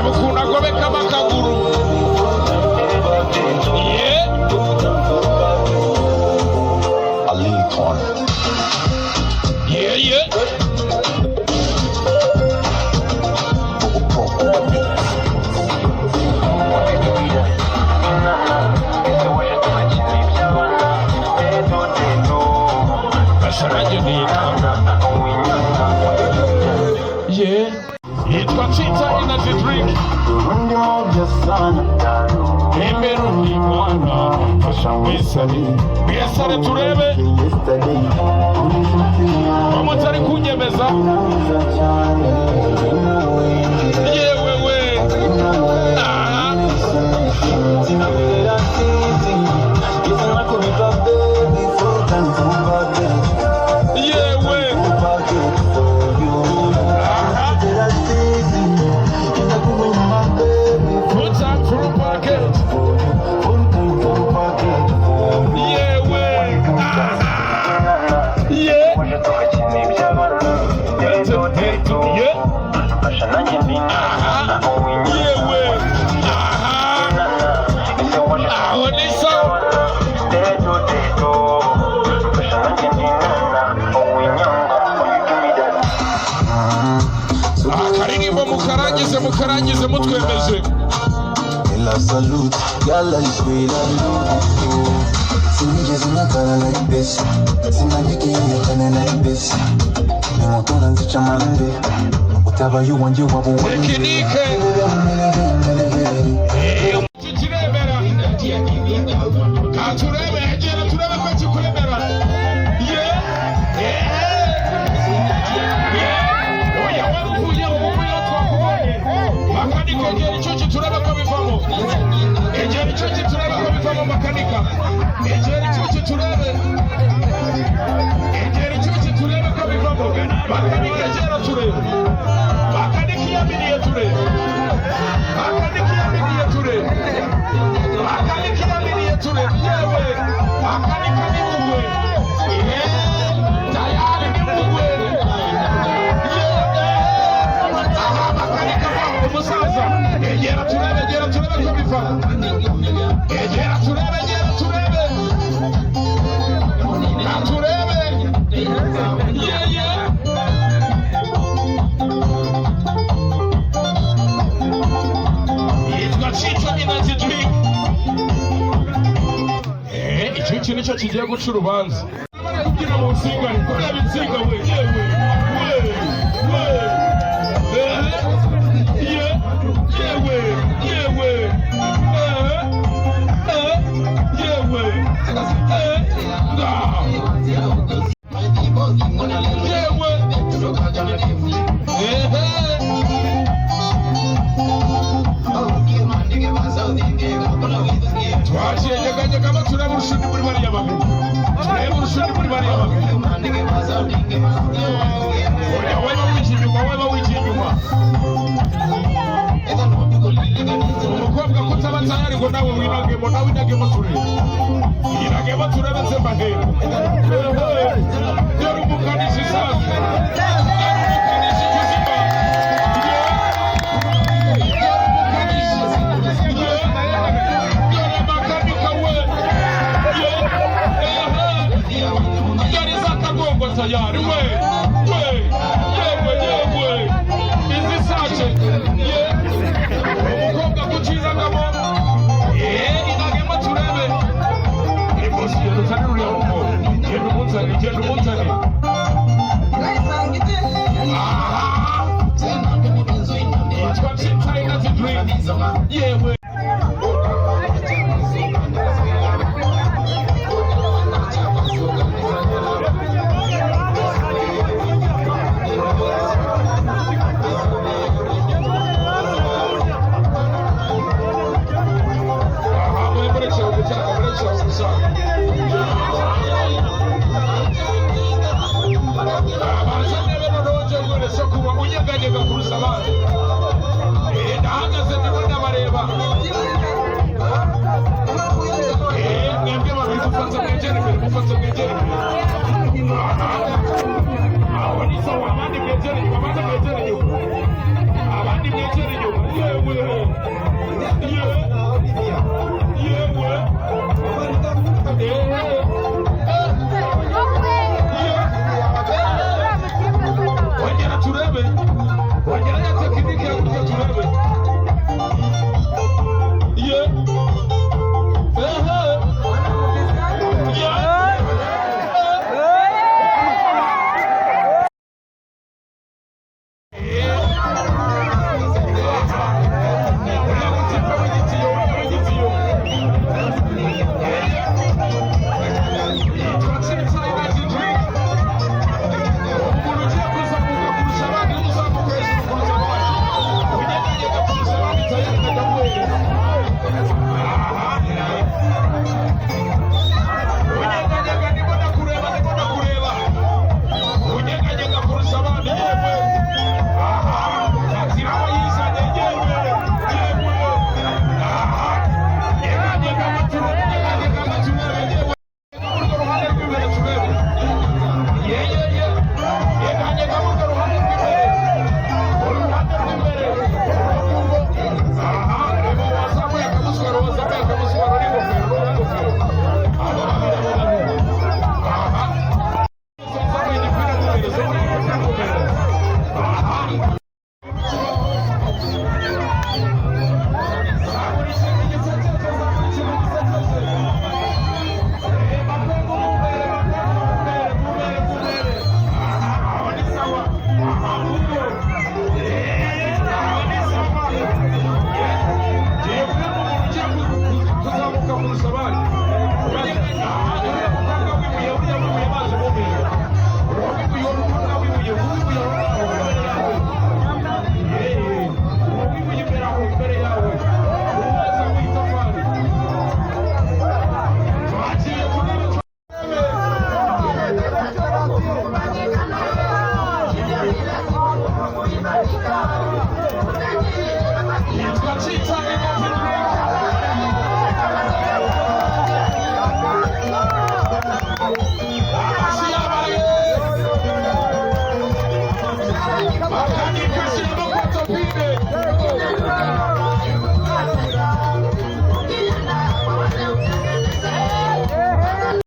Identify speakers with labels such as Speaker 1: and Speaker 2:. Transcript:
Speaker 1: Mukuna gobeka makaguru. Ali Khan. Yeah. Itwa Chita Energy Drink. Emerundi mwana Besare turebe Omotari kunyemeza Yewewe mukarangize mutwemeje
Speaker 2: la salute yalla iswela sinigeze nakara like this sinagiye kana like this nimukora nzica mande utabaye uwanjye wabo
Speaker 1: tekinike kirebera katurebe hegera turebe ko kikurebera Egeri chuchi turebe ko bivamo. Egeri chuchi turebe ko bivamo makanika. Egeri chuchi turebe. Egeri chuchi turebe ko bivamo. Makanika jero turebe. Makaniki yaminiye turebe. Makaniki yaminiye turebe. Makaniki yaminiye turebe. Yewe. Makanika ni mugwe. Tayari ni mugwe. Musaza egera turebe ko biva egera turebe Itwa Chita Energy Drink. Icyo kintu cyo kigiye guca urubanza barayugira mu nsinga kora bitsinga we yewe Jenny, mwegere inyuma, abandi mwegere inyuma. Yewe wongera turebe, wongera ya tekinike ya kurya turebe. Makanika,